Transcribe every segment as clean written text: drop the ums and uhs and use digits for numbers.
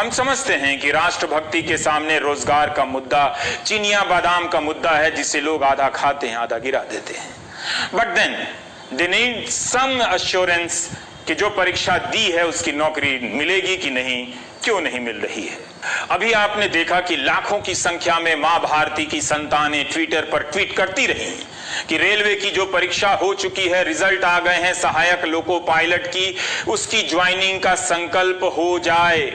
हम समझते हैं कि राष्ट्रभक्ति के सामने रोजगार का मुद्दा चिनिया बादाम का मुद्दा है, जिसे लोग आधा खाते हैं आधा गिरा देते हैं। But then they need some assurance कि जो परीक्षा दी है उसकी नौकरी मिलेगी कि नहीं, क्यों नहीं मिल रही है। अभी आपने देखा कि लाखों की संख्या में मां भारती की संतानें ट्विटर पर ट्वीट करती रही कि रेलवे की जो परीक्षा हो चुकी है, रिजल्ट आ गए हैं सहायक लोको पायलट की, उसकी ज्वाइनिंग का संकल्प हो जाए।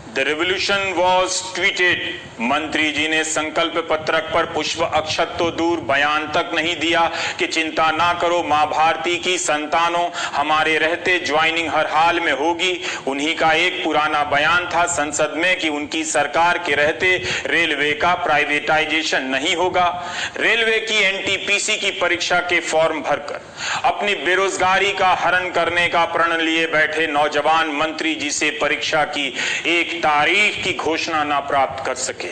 The revolution was tweeted. मंत्री जी ने संकल्प पत्रक पर पुष्प अक्षत तो दूर, बयान तक नहीं दिया कि चिंता ना करो मां भारती की संतानों, हमारे रहते ज्वाइनिंग हर हाल में होगी। उन्हीं का एक पुराना बयान था संसद में कि उनकी सरकार के रहते रेलवे का प्राइवेटाइजेशन नहीं होगा। रेलवे की एनटीपीसी की परीक्षा के फॉर्म भरकर अपनी बेरोजगारी का हरण करने का प्रण लिए बैठे नौजवान मंत्री जी से परीक्षा की एक तारीख की घोषणा ना प्राप्त कर सके।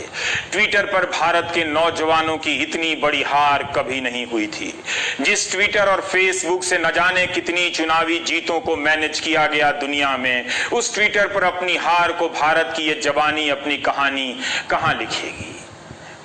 ट्विटर पर भारत के नौजवानों की इतनी बड़ी हार कभी नहीं हुई थी। जिस ट्विटर और फेसबुक से न जाने कितनी चुनावी जीतों को मैनेज किया गया दुनिया में, उस ट्विटर पर अपनी हार को भारत की ये जवानी अपनी कहानी कहां लिखेगी।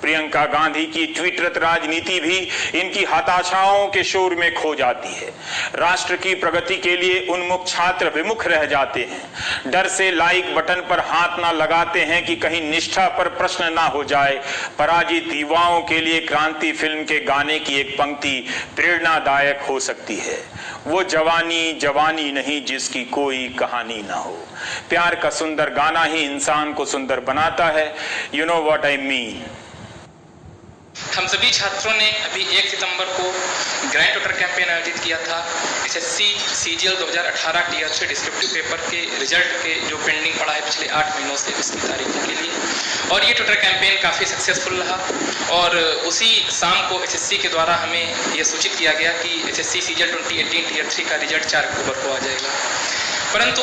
प्रियंका गांधी की ट्विटर राजनीति भी इनकी हताशाओं के शोर में खो जाती है। राष्ट्र की प्रगति के लिए उन्मुख छात्र विमुख रह जाते हैं। डर से लाइक बटन पर हाथ ना लगाते हैं कि कहीं निष्ठा पर प्रश्न ना हो जाए। पराजित युवाओं के लिए क्रांति फिल्म के गाने की एक पंक्ति प्रेरणादायक हो सकती है। वो जवानी जवानी नहीं जिसकी कोई कहानी ना हो। प्यार का सुंदर गाना ही इंसान को सुंदर बनाता है। You know what I mean. हम सभी छात्रों ने अभी 1 सितंबर को ग्रैंड टोटल कैंपेन आयोजित किया था SSC CGL 2018 tier 3 descriptive paper के रिजल्ट के जो पेंडिंग पड़ा है पिछले 8 महीनों से, उसकी तारीखों के लिए। और ये टोटल कैंपेन काफ़ी सक्सेसफुल रहा और उसी शाम को एसएससी के द्वारा हमें यह सूचित किया गया कि एसएससी सीजीएल 2018 टीयर 3 का रिजल्ट 4 अक्टूबर को आ जाएगा। परंतु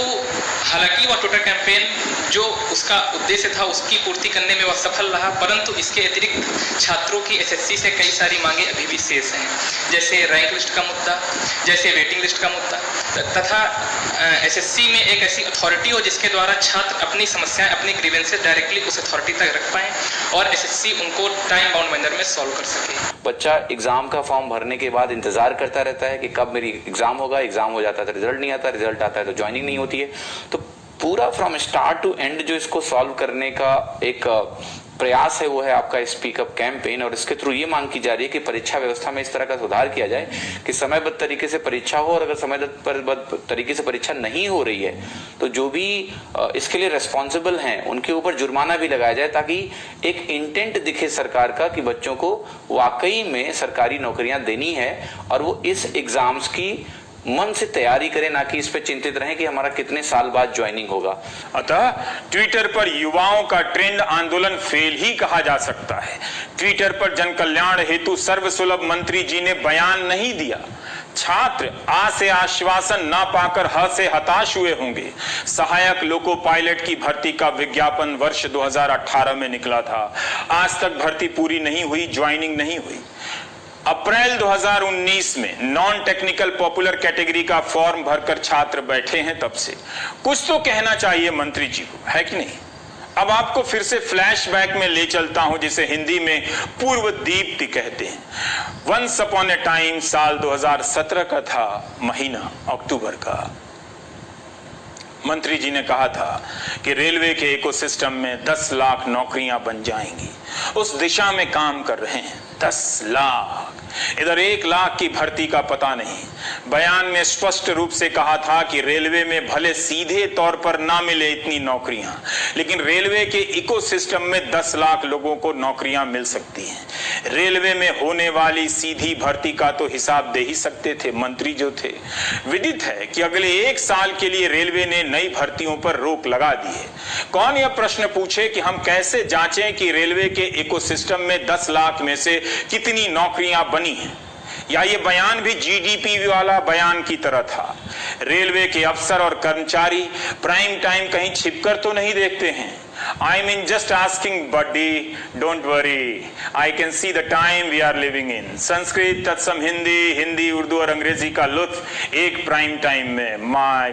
हालांकि वह टोटल कैंपेन जो उसका उद्देश्य था उसकी पूर्ति करने में वह सफल रहा, परंतु इसके अतिरिक्त छात्रों की एसएससी से कई सारी मांगे अभी भी शेष हैं, जैसे रैंक लिस्ट का मुद्दा, जैसे वेटिंग लिस्ट का मुद्दा, तथा एसएससी में एक ऐसी अथॉरिटी हो जिसके द्वारा छात्र अपनी समस्याएं, अपनी ग्रीवेंसेस डायरेक्टली उस अथॉरिटी तक रख पाएं और एसएससी उनको टाइम बाउंड मैनर में सॉल्व कर सके। बच्चा एग्जाम का फॉर्म भरने के बाद इंतजार करता रहता है कि कब मेरी एग्जाम होगा, एग्जाम हो जाता है तो रिजल्ट नहीं आता, रिजल्ट आता है तो ज्वाइनिंग नहीं होती है। तो पूरा फ्रॉम स्टार्ट टू एंड जो इसको सॉल्व करने का एक प्रयास है वो है आपका स्पीकअप कैंपेन। और इसके थ्रू ये मांग की जा रही है कि परीक्षा व्यवस्था में इस तरह का सुधार किया जाए कि समयबद्ध तरीके से परीक्षा हो, और अगर समयबद्ध तरीके से परीक्षा नहीं हो रही है तो जो भी इसके लिए रिस्पॉन्सिबल हैं उनके ऊपर जुर्माना भी लगाया जाए, ताकि एक इंटेंट दिखे सरकार का कि बच्चों को वाकई में सरकारी नौकरियां देनी है और वो इस एग्जाम्स की मन से तैयारी करें, ना कि इस पे चिंतित रहें कि हमारा कितने साल बाद ज्वाइनिंग होगा। अतः ट्विटर पर युवाओं का ट्रेंड आंदोलन फेल ही कहा जा सकता है। ट्विटर पर जन कल्याण हेतु सर्वसुलभ मंत्री जी ने बयान नहीं दिया। छात्र आ से आश्वासन ना पाकर ह से हताश हुए होंगे। सहायक लोको पायलट की भर्ती का विज्ञापन वर्ष 2018 में निकला था। आज तक भर्ती पूरी नहीं हुई, ज्वाइनिंग नहीं हुई। अप्रैल 2019 में नॉन टेक्निकल पॉपुलर कैटेगरी का फॉर्म भरकर छात्र बैठे हैं। तब से कुछ तो कहना चाहिए मंत्री जी को, है कि नहीं। अब आपको फिर से फ्लैशबैक में ले चलता हूं, जिसे हिंदी में पूर्व दीप्ति कहते हैं। वंस अपॉन ए टाइम साल 2017 का था, महीना अक्टूबर का। मंत्री जी ने कहा था कि रेलवे के इकोसिस्टम में 10 लाख नौकरियां बन जाएंगी। उस दिशा में काम कर रहे हैं। 10 लाख, इधर 1 लाख की भर्ती का पता नहीं। बयान में स्पष्ट रूप से कहा था कि रेलवे में भले सीधे तौर पर ना मिले इतनी नौकरियां, लेकिन रेलवे के इकोसिस्टम में 10 लाख लोगों को नौकरियां मिल सकती हैं। रेलवे में होने वाली सीधी भर्ती का तो हिसाब दे ही सकते थे मंत्री जो थे। विदित है कि अगले 1 साल के लिए रेलवे ने नई भर्तियों पर रोक लगा दी है। कौन यह प्रश्न पूछे कि हम कैसे जांचें कि रेलवे के इकोसिस्टम में 10 लाख में से कितनी नौकरियां बनी हैं। या ये बयान भी जीडीपी वाला बयान की तरह था। रेलवे के अफसर और कर्मचारी प्राइम टाइम कहीं छिपकर तो नहीं देखते हैं। I mean just asking buddy, don't worry, I can see the time we are living in. Sanskrit तत्सम हिंदी, हिंदी उर्दू और अंग्रेजी का लुत्फ एक प्राइम टाइम में, माय